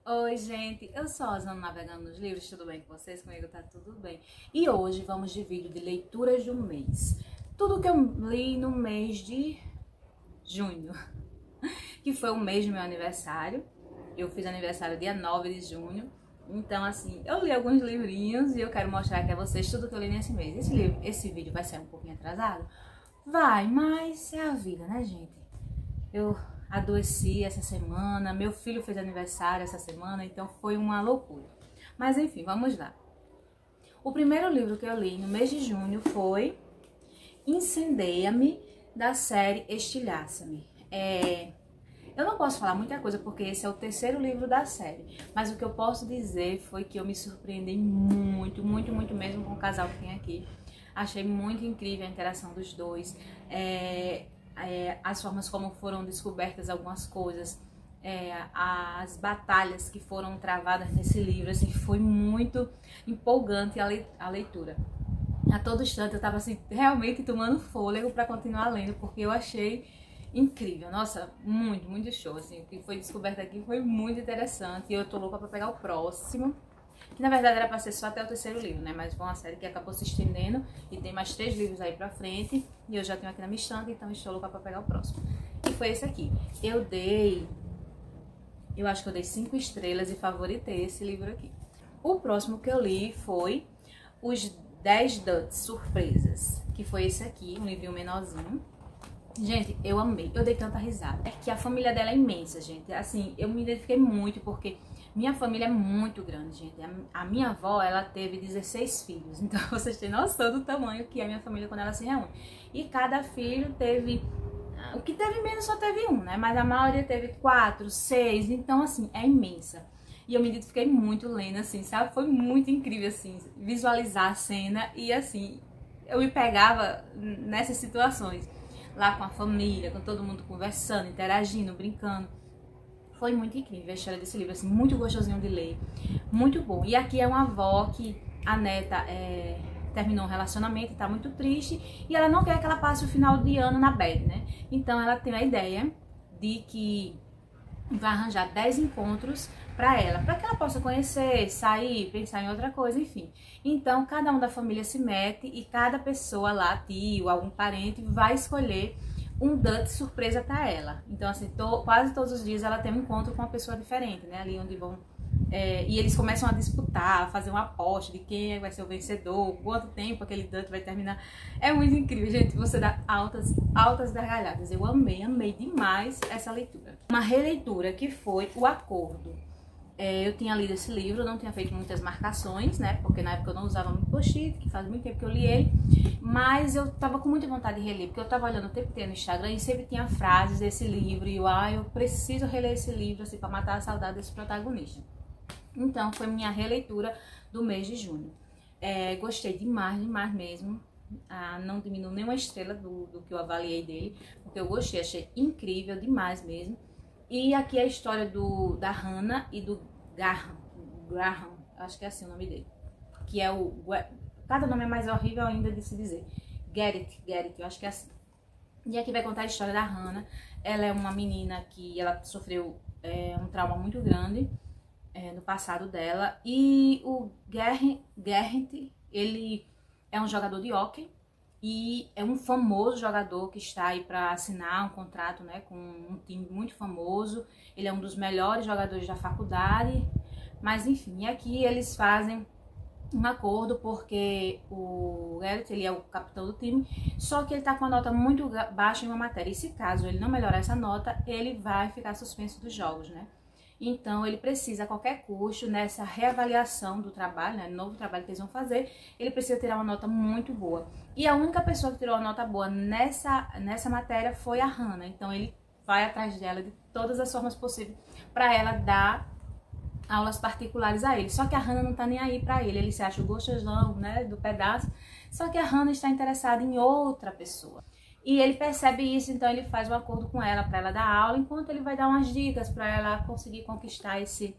Oi, gente, eu sou a Osana navegando nos livros, tudo bem com vocês? Comigo tá tudo bem. E hoje vamos de vídeo de leituras do mês. Tudo que eu li no mês de junho, que foi o mês do meu aniversário. Eu fiz aniversário dia 9 de junho. Então, assim, eu li alguns livrinhos e eu quero mostrar aqui a vocês tudo que eu li nesse mês. Esse vídeo vai ser um pouquinho atrasado? Vai, mas é a vida, né, gente? Eu adoeci essa semana, meu filho fez aniversário essa semana, então foi uma loucura. Mas enfim, vamos lá. O primeiro livro que eu li no mês de junho foi Incendeia-me, da série Estilhaça-me. Eu não posso falar muita coisa porque esse é o terceiro livro da série, mas o que eu posso dizer foi que eu me surpreendi muito mesmo com o casal que tem aqui. Achei muito incrível a interação dos dois, as formas como foram descobertas algumas coisas, as batalhas que foram travadas nesse livro, assim, foi muito empolgante a leitura. A todo instante eu estava assim, realmente tomando fôlego para continuar lendo, porque eu achei incrível, nossa, muito show, assim, o que foi descoberto aqui foi muito interessante e eu tô louca para pegar o próximo. Que na verdade era para ser só até o terceiro livro, né? Mas foi uma série que acabou se estendendo e tem mais 3 livros aí pra frente. E eu já tenho aqui na minha estante, então estou louca pra pegar o próximo. E foi esse aqui. Eu acho que eu dei 5 estrelas e favoritei esse livro aqui. O próximo que eu li foi Os 10 Duds Surpresas, que foi esse aqui, um livrinho menorzinho. Gente, eu amei, eu dei tanta risada. É que a família dela é imensa, gente. Assim, eu me identifiquei muito porque minha família é muito grande, gente. A minha avó, ela teve 16 filhos. Então, vocês têm noção do tamanho que é a minha família quando ela se reúne. E cada filho teve... O que teve menos só teve um, né? Mas a maioria teve 4, 6. Então, assim, é imensa. E eu me identifiquei muito lendo, assim, sabe? Foi muito incrível, assim, visualizar a cena. E, assim, eu me pegava nessas situações. Lá com a família, com todo mundo conversando, interagindo, brincando. Foi muito incrível a história desse livro, assim, muito gostosinho de ler, muito bom. E aqui é uma avó que a neta terminou um relacionamento e tá muito triste, e ela não quer que ela passe o final de ano na bad, né? Então ela tem a ideia de que vai arranjar 10 encontros para que ela possa conhecer, sair, pensar em outra coisa, enfim. Então cada um da família se mete e cada pessoa lá, tio, algum parente, vai escolher um date surpresa para ela. Então, assim, quase todos os dias ela tem um encontro com uma pessoa diferente, né? Ali onde vão... e eles começam a disputar, a fazer uma aposta de quem vai ser o vencedor, quanto tempo aquele date vai terminar. É muito incrível, gente. Você dá altas gargalhadas. Eu amei demais essa leitura. Uma releitura que foi O Acordo. Eu tinha lido esse livro, não tinha feito muitas marcações, né? Porque na época eu não usava muito post-it, que faz muito tempo que eu li ele. Mas eu tava com muita vontade de reler, porque eu tava olhando o tempo inteiro no Instagram e sempre tinha frases desse livro. E eu preciso reler esse livro, assim, pra matar a saudade desse protagonista. Então, foi minha releitura do mês de junho. Gostei demais mesmo. Não diminuiu nenhuma estrela do que eu avaliei dele, porque eu gostei, achei incrível demais mesmo. E aqui é a história da Hannah e do Graham, acho que é assim o nome dele. Que é cada nome é mais horrível ainda de se dizer. Gerrit, eu acho que é assim. E aqui vai contar a história da Hannah. Ela é uma menina que ela sofreu um trauma muito grande no passado dela. E o Gerrit, ele é um jogador de hóquei. E é um famoso jogador que está aí para assinar um contrato, né, com um time muito famoso. Ele é um dos melhores jogadores da faculdade. Mas enfim, aqui eles fazem um acordo porque o Gerrit, ele é o capitão do time, só que ele tá com uma nota muito baixa em uma matéria. E se caso ele não melhorar essa nota, ele vai ficar suspenso dos jogos, né? Então, ele precisa, a qualquer custo, nessa reavaliação do trabalho, né, novo trabalho que eles vão fazer, ele precisa tirar uma nota muito boa. E a única pessoa que tirou uma nota boa nessa matéria foi a Hannah. Então, ele vai atrás dela de todas as formas possíveis para ela dar aulas particulares a ele. Só que a Hannah não tá nem aí para ele. Ele se acha o gostosão, né, do pedaço. Só que a Hannah está interessada em outra pessoa. E ele percebe isso, então ele faz um acordo com ela para ela dar aula, enquanto ele vai dar umas dicas para ela conseguir conquistar esse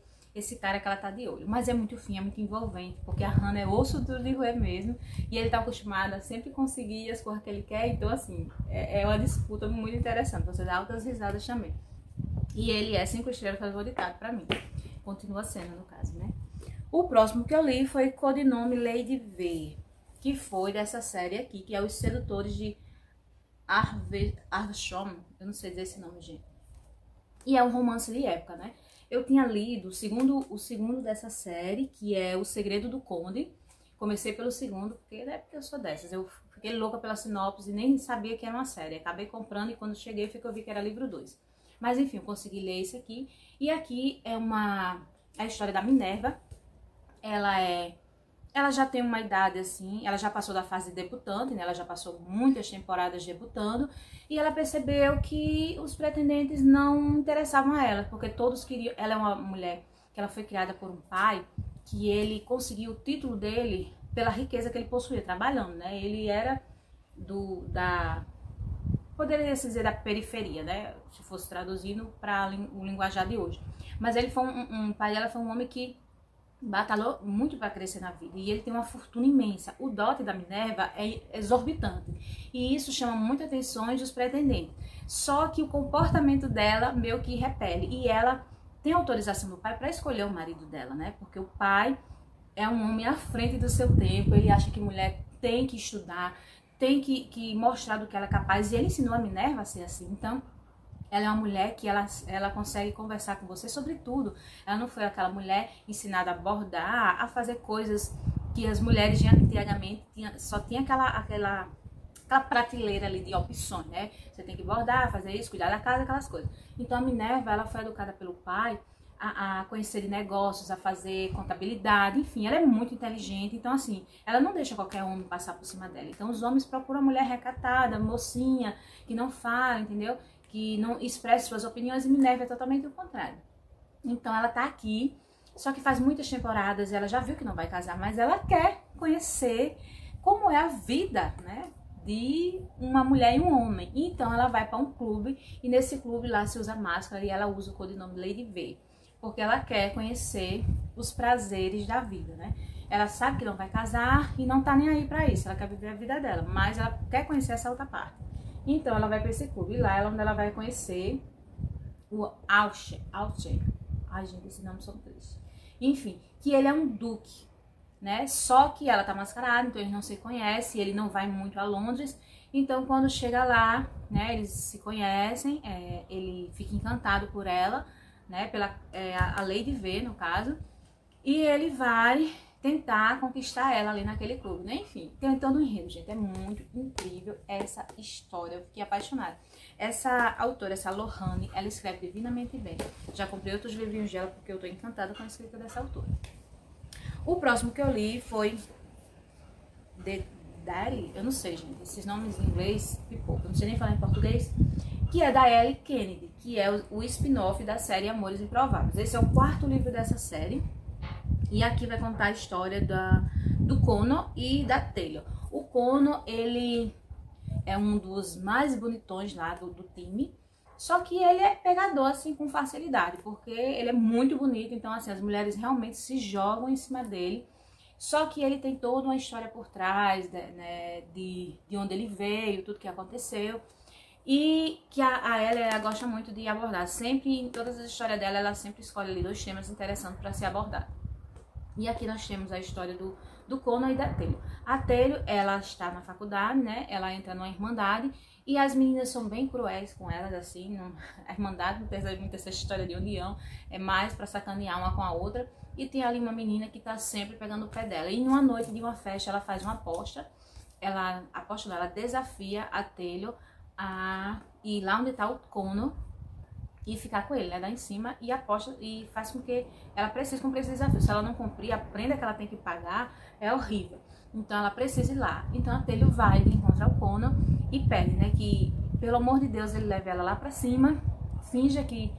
cara que ela tá de olho. Mas é muito fino, é muito envolvente, porque a Hannah é osso duro de roer mesmo, e ele tá acostumado a sempre conseguir as coisas que ele quer, então assim, é uma disputa muito interessante, você dá altas risadas também. E ele é 5 estrelas favoritadas para mim. continua sendo, no caso, né? O próximo que eu li foi Codinome Lady V, que foi dessa série aqui, que é Os Sedutores de Arsham. Eu não sei dizer esse nome, gente. E é um romance de época, né? Eu tinha lido o segundo dessa série, que é O Segredo do Conde. Comecei pelo segundo, porque eu sou dessas. Eu fiquei louca pela sinopse e nem sabia que era uma série. Acabei comprando e quando cheguei eu vi que era livro 2. Mas enfim, eu consegui ler esse aqui. E aqui é a história da Minerva. Ela já tem uma idade assim, ela já passou da fase de debutante, né? Ela já passou muitas temporadas debutando. E ela percebeu que os pretendentes não interessavam a ela, porque todos queriam... Ela é uma mulher que ela foi criada por um pai, que ele conseguiu o título dele pela riqueza que ele possuía trabalhando, né? Ele era poderia dizer da periferia, né? Se fosse traduzindo para o linguajar de hoje. Mas ele foi um pai dela foi um homem que batalhou muito para crescer na vida e ele tem uma fortuna imensa. O dote da Minerva é exorbitante e isso chama muita atenção dos pretendentes. Só que o comportamento dela meio que repele e ela tem autorização do pai para escolher o marido dela, né? Porque o pai é um homem à frente do seu tempo, ele acha que mulher tem que estudar, tem que mostrar do que ela é capaz e ele ensinou a Minerva a ser assim. Então ela é uma mulher que ela consegue conversar com você sobre tudo. Ela não foi aquela mulher ensinada a bordar, a fazer coisas que as mulheres de antigamente só tinha aquela prateleira ali de opções, né? Você tem que bordar, fazer isso, cuidar da casa, aquelas coisas. Então a Minerva, ela foi educada pelo pai a conhecer de negócios, a fazer contabilidade, enfim, ela é muito inteligente. Então assim, ela não deixa qualquer homem passar por cima dela. Então os homens procuram uma mulher recatada, mocinha, que não fala, entendeu? Que não expressa suas opiniões, e Minerva é totalmente o contrário. Então ela tá aqui, só que faz muitas temporadas, ela já viu que não vai casar, mas ela quer conhecer como é a vida, né, de uma mulher e um homem. Então ela vai para um clube, e nesse clube lá se usa máscara, e ela usa o codinome Lady V, porque ela quer conhecer os prazeres da vida, né. Ela sabe que não vai casar e não tá nem aí pra isso, ela quer viver a vida dela, mas ela quer conhecer essa outra parte. Então ela vai para esse clube, e lá é onde ela vai conhecer o Alche. Ai, gente, esse nome são triste. Enfim, que ele é um duque, né? Só que ela tá mascarada, então eles não se conhecem, ele não vai muito a Londres. Então quando chega lá, né, eles se conhecem, ele fica encantado por ela, né, a Lady V, no caso. E ele vai tentar conquistar ela ali naquele clube, né? Enfim, tem todo um enredo, gente. É muito incrível essa história. Eu fiquei apaixonada. Essa autora, essa Lohane, ela escreve divinamente bem. Já comprei outros livrinhos dela porque eu tô encantada com a escrita dessa autora. O próximo que eu li foi The Diary, eu não sei, gente, esses nomes em inglês, pipoca, eu não sei nem falar em português, que é da Ellie Kennedy, que é o spin-off da série Amores Improváveis. Esse é o 4º livro dessa série. E aqui vai contar a história do Connor e da Taylor. O Connor, ele é um dos mais bonitões lá do time. Só que ele é pegador, assim, com facilidade. Porque ele é muito bonito. Então, assim, as mulheres realmente se jogam em cima dele. Só que ele tem toda uma história por trás, né, de onde ele veio, tudo que aconteceu. E que a Ellie gosta muito de abordar. Sempre, em todas as histórias dela, ela sempre escolhe ali 2 temas interessantes para ser abordado. E aqui nós temos a história do Connor e da Taylor. A Taylor, ela está na faculdade, né? Ela entra numa irmandade e as meninas são bem cruéis com elas, assim. A irmandade não tem muito essa história de união, é mais pra sacanear uma com a outra. E tem ali uma menina que tá sempre pegando o pé dela. E numa noite de uma festa, ela faz uma aposta. Ela desafia a Taylor a ir lá onde tá o Connor e ficar com ele, né, lá em cima, e aposta e faz com que ela precise cumprir esse desafio. Se ela não cumprir, a prenda que ela tem que pagar é horrível. Então ela precisa ir lá. Então a Taylor vai, encontra o Connor e pede, né, que pelo amor de Deus ele leve ela lá pra cima, finja que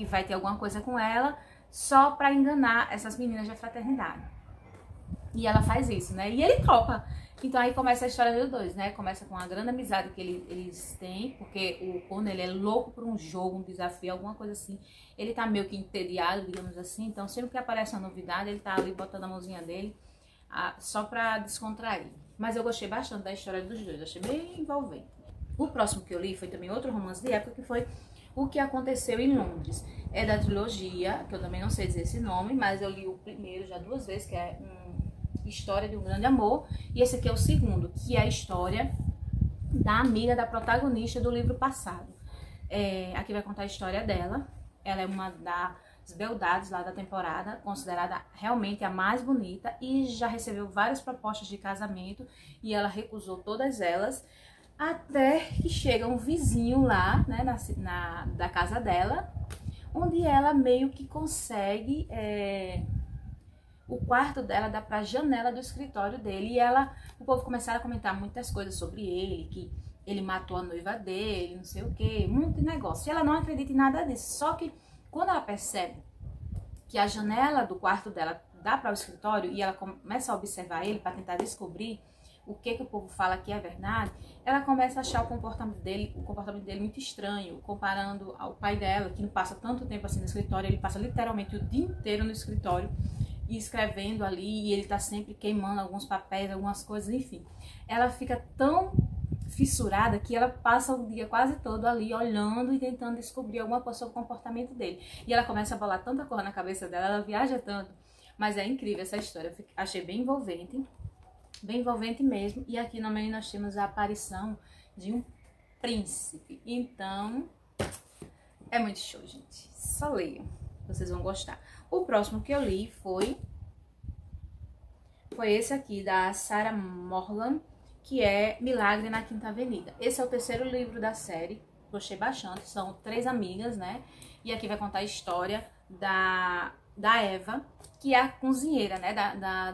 vai ter alguma coisa com ela, só pra enganar essas meninas da fraternidade. E ela faz isso, né, e ele topa. Então aí começa a história dos dois, né? Começa com uma grande amizade que eles têm, porque o Connor, ele é louco por um jogo, um desafio, alguma coisa assim. Ele tá meio que entediado, digamos assim. Então sempre que aparece uma novidade, ele tá ali botando a mãozinha dele só pra descontrair. Mas eu gostei bastante da história dos dois, achei bem envolvente. O próximo que eu li foi também outro romance de época, que foi O que aconteceu em Londres. É da trilogia, que eu também não sei dizer esse nome, mas eu li o primeiro já 2 vezes, que é História de um Grande Amor. E esse aqui é o segundo, que é a história da amiga da protagonista do livro passado. Aqui vai contar a história dela. Ela é uma das beldades lá da temporada, considerada realmente a mais bonita, e já recebeu várias propostas de casamento e ela recusou todas elas, até que chega um vizinho lá, né, da casa dela, onde ela meio que consegue, o quarto dela dá para a janela do escritório dele, e o povo começaram a comentar muitas coisas sobre ele, que ele matou a noiva dele, não sei o que, muito negócio. E ela não acredita em nada disso, só que quando ela percebe que a janela do quarto dela dá para o escritório e ela começa a observar ele para tentar descobrir o que o povo fala que é verdade, ela começa a achar o comportamento dele muito estranho, comparando ao pai dela, que não passa tanto tempo assim no escritório, ele passa literalmente o dia inteiro no escritório e escrevendo ali, e ele tá sempre queimando alguns papéis, algumas coisas, enfim. Ela fica tão fissurada que ela passa o dia quase todo ali olhando e tentando descobrir alguma coisa sobre o comportamento dele. E ela começa a bolar tanta coisa na cabeça dela, ela viaja tanto, mas é incrível essa história. Eu achei bem envolvente mesmo. E aqui no meio nós temos a aparição de um príncipe. Então, é muito show, gente. Só leiam, vocês vão gostar. O próximo que eu li foi esse aqui, da Sarah Morgan, que é Milagre na Quinta Avenida. Esse é o 3º livro da série, gostei bastante, são 3 amigas, né? E aqui vai contar a história da Eva, que é a cozinheira, né,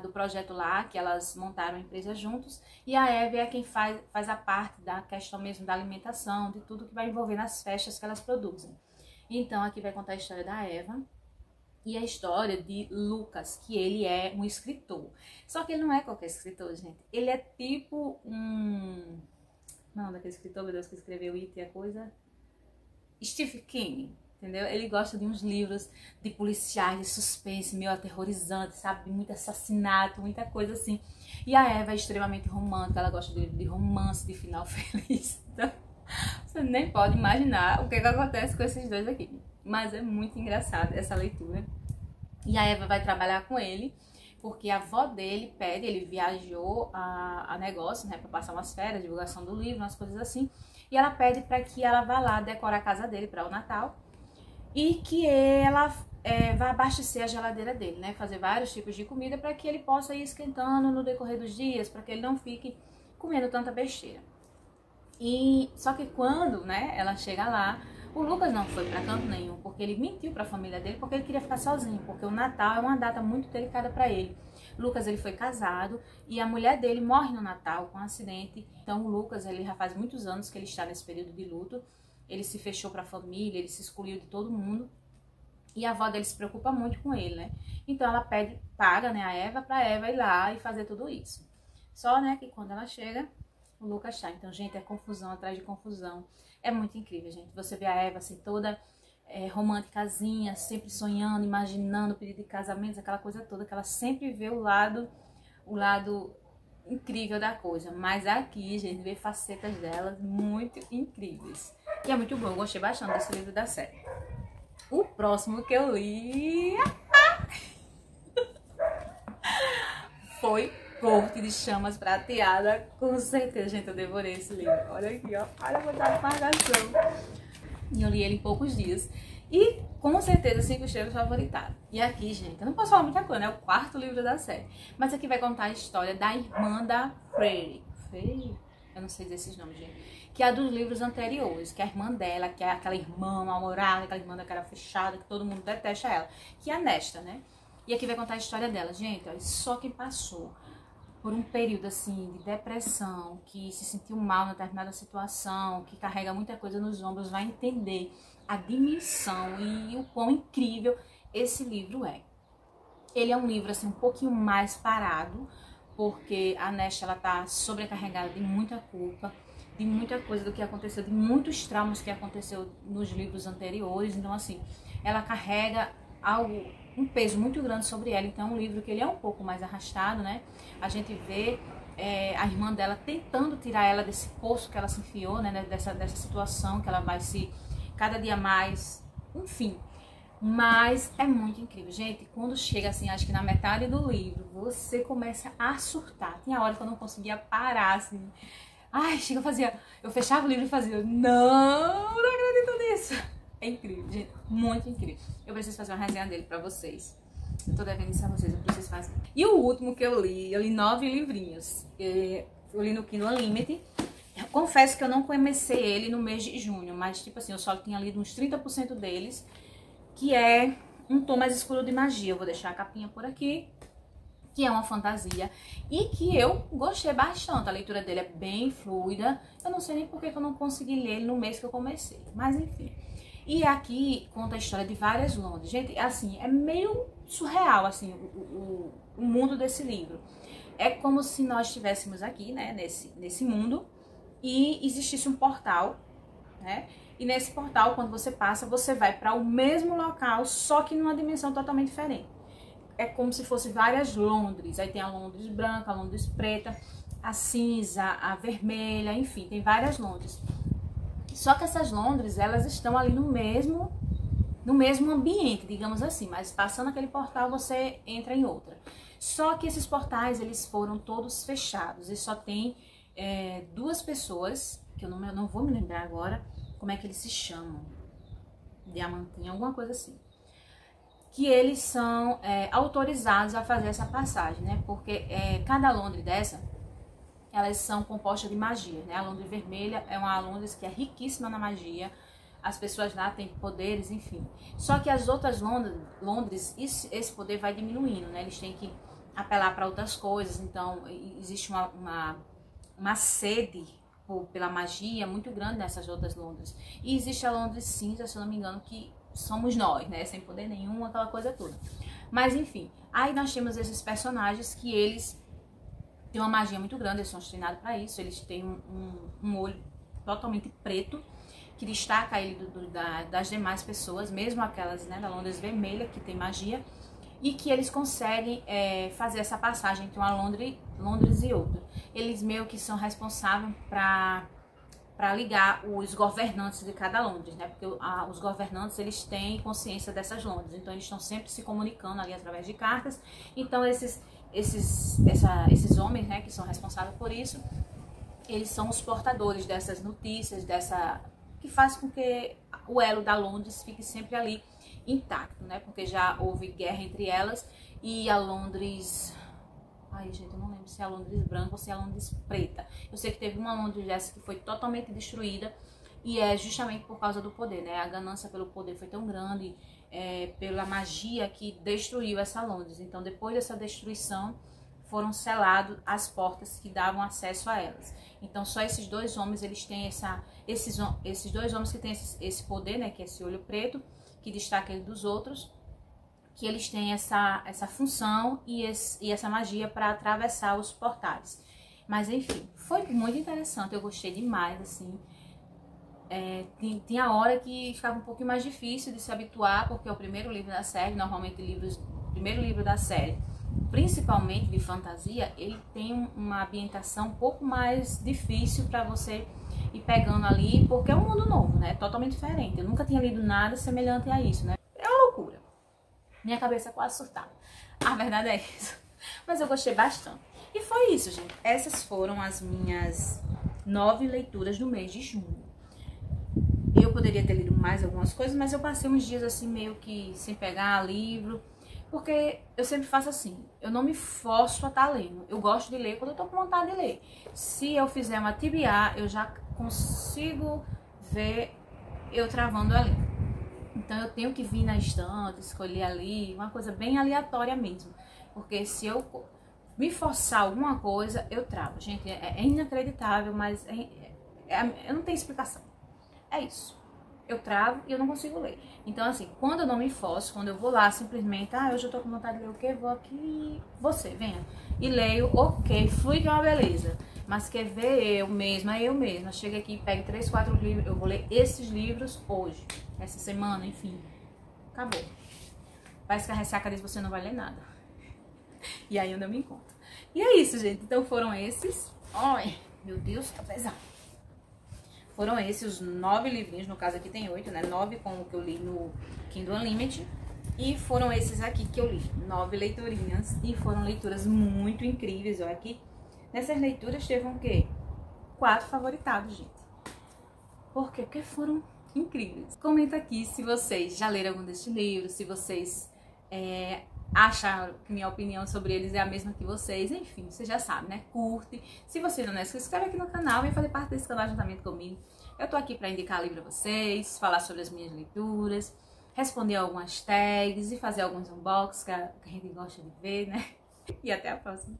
do projeto lá, que elas montaram a empresa juntos, e a Eva é quem faz a parte da questão mesmo da alimentação, de tudo que vai envolver nas festas que elas produzem. Então aqui vai contar a história da Eva, e a história de Lucas, que ele é um escritor. Só que ele não é qualquer escritor, gente. Ele é tipo não, daquele escritor, meu Deus, que escreveu It e a coisa... Stephen King, entendeu? Ele gosta de uns livros de policiais, de suspense, meio aterrorizante, sabe? Muito assassinato, muita coisa assim. E a Eva é extremamente romântica, ela gosta de livro de romance, de final feliz. Então, você nem pode imaginar o que acontece com esses dois aqui. Mas é muito engraçado essa leitura. E a Eva vai trabalhar com ele, porque a avó dele pede, ele viajou a negócio, né, para passar umas férias, divulgação do livro, umas coisas assim. E ela pede para que ela vá lá decorar a casa dele para o Natal. E que ela vai abastecer a geladeira dele, né, fazer vários tipos de comida para que ele possa ir esquentando no decorrer dos dias, para que ele não fique comendo tanta besteira. E só que quando, né, ela chega lá, o Lucas não foi pra canto nenhum, porque ele mentiu pra família dele, porque ele queria ficar sozinho, porque o Natal é uma data muito delicada pra ele. Lucas, ele foi casado e a mulher dele morre no Natal com um acidente. Então o Lucas, ele já faz muitos anos que ele está nesse período de luto. Ele se fechou pra família, ele se excluiu de todo mundo. E a avó dele se preocupa muito com ele, né? Então ela paga, né, a Eva, pra Eva ir lá e fazer tudo isso. Só, né, que quando ela chega, o Lucas tá. Então, gente, é confusão atrás de confusão. É muito incrível, gente. Você vê a Eva assim, toda românticazinha, sempre sonhando, imaginando o pedido de casamento, aquela coisa toda, que ela sempre vê o lado incrível da coisa. Mas aqui, gente, vê facetas delas muito incríveis. E é muito bom, eu gostei bastante desse livro da série. O próximo que eu li foi Corte de Chamas Prateada. Com certeza, gente, eu devorei esse livro. Olha aqui, ó. Olha a quantidade de marcação. E eu li ele em poucos dias. E, com certeza, 5 estrelas favoritadas. E aqui, gente, eu não posso falar muita coisa, né? É o 4º livro da série. Mas aqui vai contar a história da irmã da Freire. Freire? Eu não sei dizer esses nomes, gente. Que é a dos livros anteriores. Que é a irmã dela, que é aquela irmã mal-humorada, aquela irmã da cara fechada, que todo mundo detesta ela. Que é a Nesta, né? E aqui vai contar a história dela. Gente, olha, só quem passou por um período assim de depressão, que se sentiu mal em determinada situação, que carrega muita coisa nos ombros, vai entender a dimensão e o quão incrível esse livro é. Ele é um livro assim um pouquinho mais parado, porque a Nesta, ela tá sobrecarregada de muita culpa, de muita coisa do que aconteceu, de muitos traumas que aconteceu nos livros anteriores. Então assim, ela carrega um peso muito grande sobre ela. Então é um livro que ele é um pouco mais arrastado, né? A gente vê a irmã dela tentando tirar ela desse poço que ela se enfiou, né? Dessa situação que ela vai se cada dia mais, enfim. Mas é muito incrível, gente. Quando chega assim, acho que na metade do livro, você começa a surtar. Tinha hora que eu não conseguia parar, assim. Ai, chega, eu fechava o livro e fazia, não acredito nisso. É incrível, gente, muito incrível. Eu preciso fazer uma resenha dele pra vocês. Eu tô devendo isso a vocês, eu preciso fazer. E o último que eu li 9 livrinhos. Eu li no Kindle Unlimited. Confesso que eu não comecei ele no mês de junho, mas tipo assim, eu só tinha lido uns 30% deles, que é Um Tom Mais Escuro de Magia. Eu vou deixar a capinha por aqui, que é uma fantasia e que eu gostei bastante. A leitura dele é bem fluida. Eu não sei nem por que eu não consegui ler ele no mês que eu comecei, mas enfim. E aqui conta a história de várias Londres. Gente, assim, é meio surreal, assim, o mundo desse livro. É como se nós estivéssemos aqui, né, nesse mundo, e existisse um portal, né? E nesse portal, quando você passa, você vai para o mesmo local, só que numa dimensão totalmente diferente. É como se fosse várias Londres. Aí tem a Londres branca, a Londres preta, a cinza, a vermelha, enfim, tem várias Londres. Só que essas Londres, elas estão ali no mesmo ambiente, digamos assim, mas passando aquele portal você entra em outra. Só que esses portais, eles foram todos fechados e só tem 2 pessoas, que eu não vou me lembrar agora como é que eles se chamam, Diamantinho, alguma coisa assim, que eles são autorizados a fazer essa passagem, né? Porque cada Londres dessa, elas são compostas de magia, né? A Londres vermelha é uma Londres que é riquíssima na magia, as pessoas lá têm poderes, enfim. Só que as outras Londres, esse poder vai diminuindo, né? Eles têm que apelar para outras coisas, então existe uma sede pela magia muito grande nessas outras Londres. E existe a Londres cinza, se eu não me engano, que somos nós, né? Sem poder nenhum, aquela coisa toda. Mas enfim, aí nós temos esses personagens que eles têm uma magia muito grande, eles são treinados para isso, eles têm um olho totalmente preto, que destaca ele das demais pessoas, mesmo aquelas, né, da Londres vermelha, que tem magia, e que eles conseguem fazer essa passagem entre uma Londres e outra. Eles meio que são responsáveis para ligar os governantes de cada Londres, né? Porque os governantes, eles têm consciência dessas Londres, então eles estão sempre se comunicando ali através de cartas. Então esses homens, né, que são responsáveis por isso, eles são os portadores dessas notícias, que faz com que o elo da Londres fique sempre ali intacto, né? Porque já houve guerra entre elas e a Londres... Ai, gente, eu não lembro se é a Londres branca ou se é a Londres preta. Eu sei que teve uma Londres dessa que foi totalmente destruída e é justamente por causa do poder, né? A ganância pelo poder foi tão grande, pela magia que destruiu essa Londres. Então, depois dessa destruição, foram seladas as portas que davam acesso a elas. Então, só esses 2 homens, eles têm esses 2 homens que têm esse poder, né? Que é esse olho preto, que destaca ele dos outros, que eles têm essa função e essa magia para atravessar os portais. Mas enfim, foi muito interessante, eu gostei demais, assim. Tinha hora que ficava um pouquinho mais difícil de se habituar, porque é o primeiro livro da série, normalmente o primeiro livro da série, principalmente de fantasia, ele tem uma ambientação um pouco mais difícil para você ir pegando ali, porque é um mundo novo, né? Totalmente diferente. Eu nunca tinha lido nada semelhante a isso, né? É uma loucura. Minha cabeça quase surtava. A verdade é isso. Mas eu gostei bastante. E foi isso, gente. Essas foram as minhas 9 leituras do mês de junho. Eu poderia ter lido mais algumas coisas, mas eu passei uns dias assim meio que sem pegar livro. Porque eu sempre faço assim, eu não me forço a estar lendo. Eu gosto de ler quando eu tô com vontade de ler. Se eu fizer uma TBA, eu já consigo ver eu travando ali. Então eu tenho que vir na estante, escolher ali, uma coisa bem aleatória mesmo. Porque se eu me forçar alguma coisa, eu travo. Gente, é inacreditável, mas eu não tenho explicação. É isso. Eu travo e eu não consigo ler. Então, assim, quando eu não me forço, quando eu vou lá simplesmente, hoje eu tô com vontade de ler o quê? Vou aqui, você, venha. E leio, ok, flui que é uma beleza. Mas quer ver eu mesma, chego aqui, pego 3, 4 livros, eu vou ler esses livros hoje, essa semana, enfim. Acabou. Parece que a ressaca diz você não vai ler nada. E aí eu não me encontro. E é isso, gente. Então foram esses. Ai, meu Deus, tá pesado. Foram esses os 9 livrinhos, no caso aqui tem 8, né? 9 com o que eu li no Kindle Unlimited. E foram esses aqui que eu li, 9 leiturinhas. E foram leituras muito incríveis, olha aqui. Nessas leituras teve um quê? 4 favoritados, gente. Por quê? Porque foram incríveis. Comenta aqui se vocês já leram algum desses livros, se vocês acharam que minha opinião sobre eles é a mesma que vocês. Enfim, você já sabe, né? Curte. Se você não é, se inscreve aqui no canal e fazer parte desse canal juntamente comigo. Eu tô aqui pra indicar livro pra vocês, falar sobre as minhas leituras, responder algumas tags e fazer alguns unboxings que a gente gosta de ver, né? E até a próxima.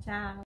Tchau!